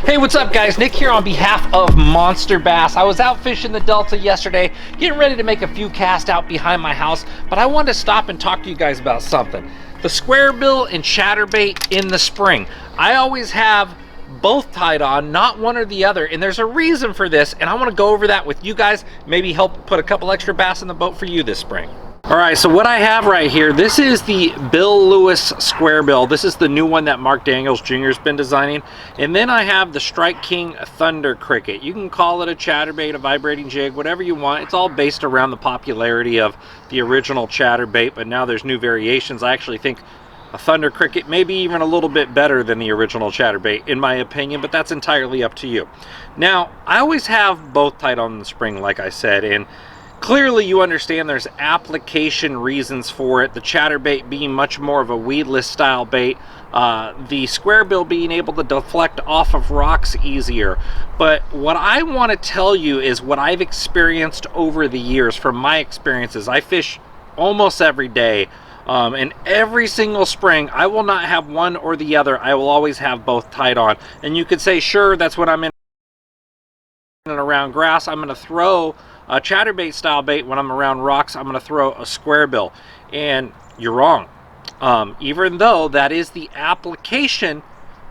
Hey, what's up guys? Nick here on behalf of Monster Bass. I was out fishing the Delta yesterday, getting ready to make a few casts out behind my house, but I wanted to stop and talk to you guys about something. The Squarebill and Chatterbait in the spring. I always have both tied on, not one or the other, and there's a reason for this, and I want to go over that with you guys, maybe help put a couple extra bass in the boat for you this spring. All right, so what I have right here, this is the Bill Lewis Squarebill. This is the new one that Mark Daniels Jr. has been designing. And then I have the Strike King Thunder Cricket. You can call it a chatterbait, a vibrating jig, whatever you want. It's all based around the popularity of the original chatterbait, but now there's new variations. I actually think a Thunder Cricket may be even a little bit better than the original chatterbait, in my opinion, but that's entirely up to you. Now, I always have both tied on in the spring, like I said, and clearly you understand there's application reasons for it. The chatterbait being much more of a weedless style bait, the Squarebill being able to deflect off of rocks easier. But what I want to tell you is what I've experienced over the years. From my experiences, I fish almost every day, and every single spring I will not have one or the other. I will always have both tied on. And you could say, sure, that's when I'm in and around grass, I'm going to throw a chatterbait style bait. When I'm around rocks, I'm going to throw a Squarebill. And you're wrong. Even though that is the application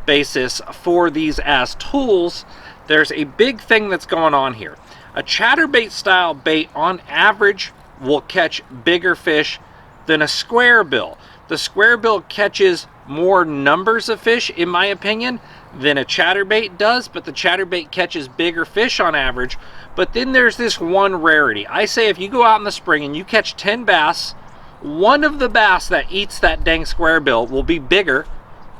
basis for these as tools, there's a big thing that's going on here. A chatterbait style bait on average will catch bigger fish than a Squarebill. The Squarebill catches more numbers of fish, in my opinion, than a chatterbait does, but the chatterbait catches bigger fish on average. But then there's this one rarity. I say if you go out in the spring and you catch 10 bass, one of the bass that eats that dang Squarebill will be bigger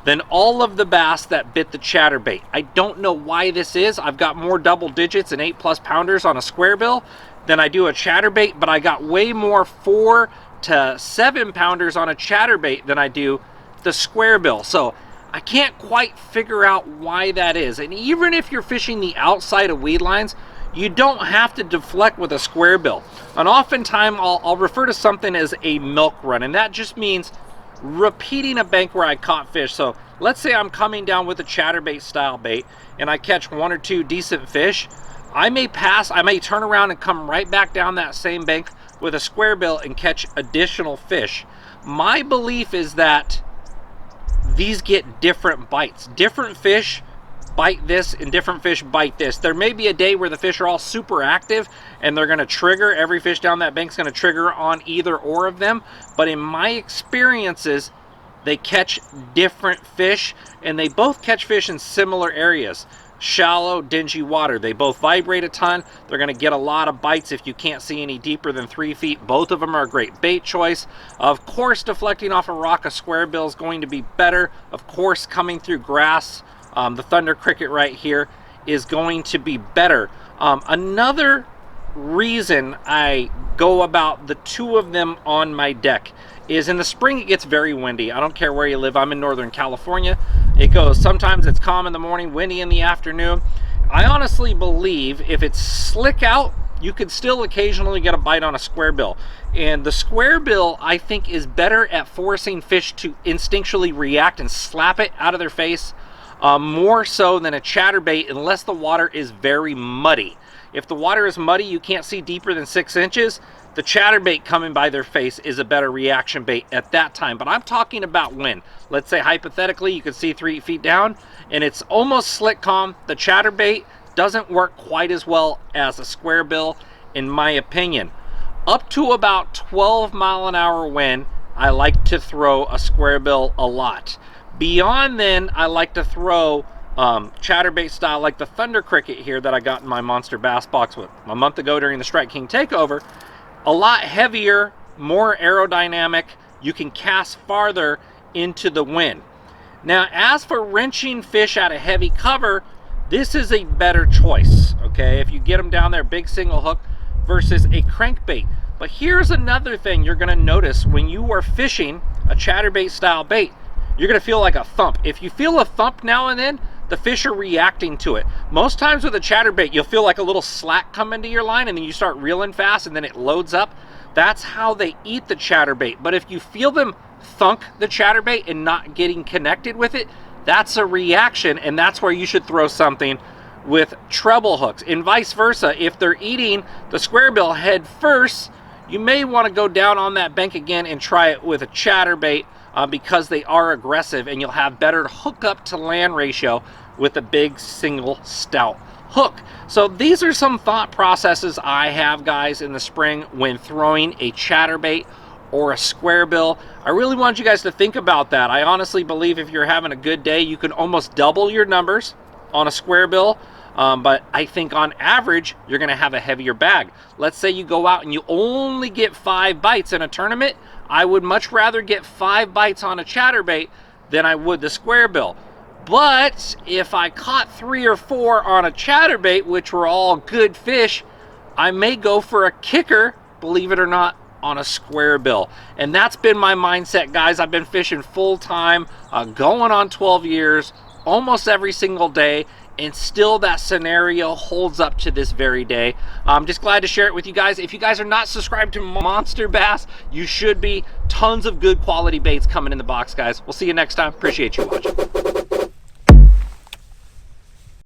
than all of the bass that bit the chatterbait. I don't know why this is. I've got more double digits and 8+ pounders on a Squarebill than I do a chatterbait, but I got way more 4 to 7 pounders on a chatterbait than I do the Squarebill. So I can't quite figure out why that is. And even if you're fishing the outside of weed lines, you don't have to deflect with a Squarebill. And oftentimes I'll refer to something as a milk run, and that just means repeating a bank where I caught fish. So let's say I'm coming down with a chatterbait style bait and I catch 1 or 2 decent fish. I may pass, I may turn around and come right back down that same bank with a Squarebill and catch additional fish. My belief is that these get different bites. Different fish bite this and different fish bite this. There may be a day where the fish are all super active and they're going to trigger. Every fish down that bank's going to trigger on either or of them. But in my experiences, they catch different fish, and they both catch fish in similar areas. Shallow, dingy water. They both vibrate a ton. They're going to get a lot of bites if you can't see any deeper than 3 feet. Both of them are a great bait choice. Of course, deflecting off a rock, a Squarebill is going to be better. Of course, coming through grass, the Thunder Cricket right here is going to be better. Another reason I go about the 2 of them on my deck is in the spring it gets very windy. I don't care where you live. I'm in Northern California. It goes, sometimes it's calm in the morning, windy in the afternoon. I honestly believe if it's slick out, you could still occasionally get a bite on a Squarebill. And the Squarebill, I think, is better at forcing fish to instinctually react and slap it out of their face, more so than a chatterbait, unless the water is very muddy. If the water is muddy, you can't see deeper than 6 inches, the chatterbait coming by their face is a better reaction bait at that time. But I'm talking about when, let's say hypothetically, you could see 3 feet down and it's almost slick calm. The chatterbait doesn't work quite as well as a Squarebill, in my opinion. Up to about 12-mile-an-hour wind, I like to throw a Squarebill a lot. Beyond then, I like to throw chatterbait style, like the Thunder Cricket here that I got in my Monster Bass box with a month ago during the Strike King takeover. A lot heavier, more aerodynamic. You can cast farther into the wind. Now, as for wrenching fish out of heavy cover, this is a better choice, okay? If you get them down there, big single hook versus a crankbait. But here's another thing you're gonna notice when you are fishing a chatterbait style bait. You're gonna feel like a thump. If you feel a thump now and then, the fish are reacting to it. Most times with a chatterbait, you'll feel like a little slack come into your line and then you start reeling fast and then it loads up. That's how they eat the chatterbait. But if you feel them thunk the chatterbait and not getting connected with it, That's a reaction, and that's where you should throw something with treble hooks. And vice versa, if they're eating the squarebill head first, you may want to go down on that bank again and try it with a chatterbait because they are aggressive, and you'll have better hookup to land ratio with a big single stout hook. So these are some thought processes I have, guys, in the spring when throwing a chatterbait or a squarebill. I really want you guys to think about that. I honestly believe if you're having a good day, you can almost double your numbers on a squarebill. But I think on average, you're gonna have a heavier bag. Let's say you go out and you only get 5 bites in a tournament. I would much rather get 5 bites on a chatterbait than I would the squarebill. But if I caught 3 or 4 on a chatterbait, which were all good fish, I may go for a kicker, believe it or not, on a squarebill. And that's been my mindset, guys. I've been fishing full time, going on 12 years, almost every single day, and still that scenario holds up to this very day. I'm just glad to share it with you guys. If you guys are not subscribed to Monster Bass, you should be. Tons of good quality baits coming in the box, guys. We'll see you next time. Appreciate you watching.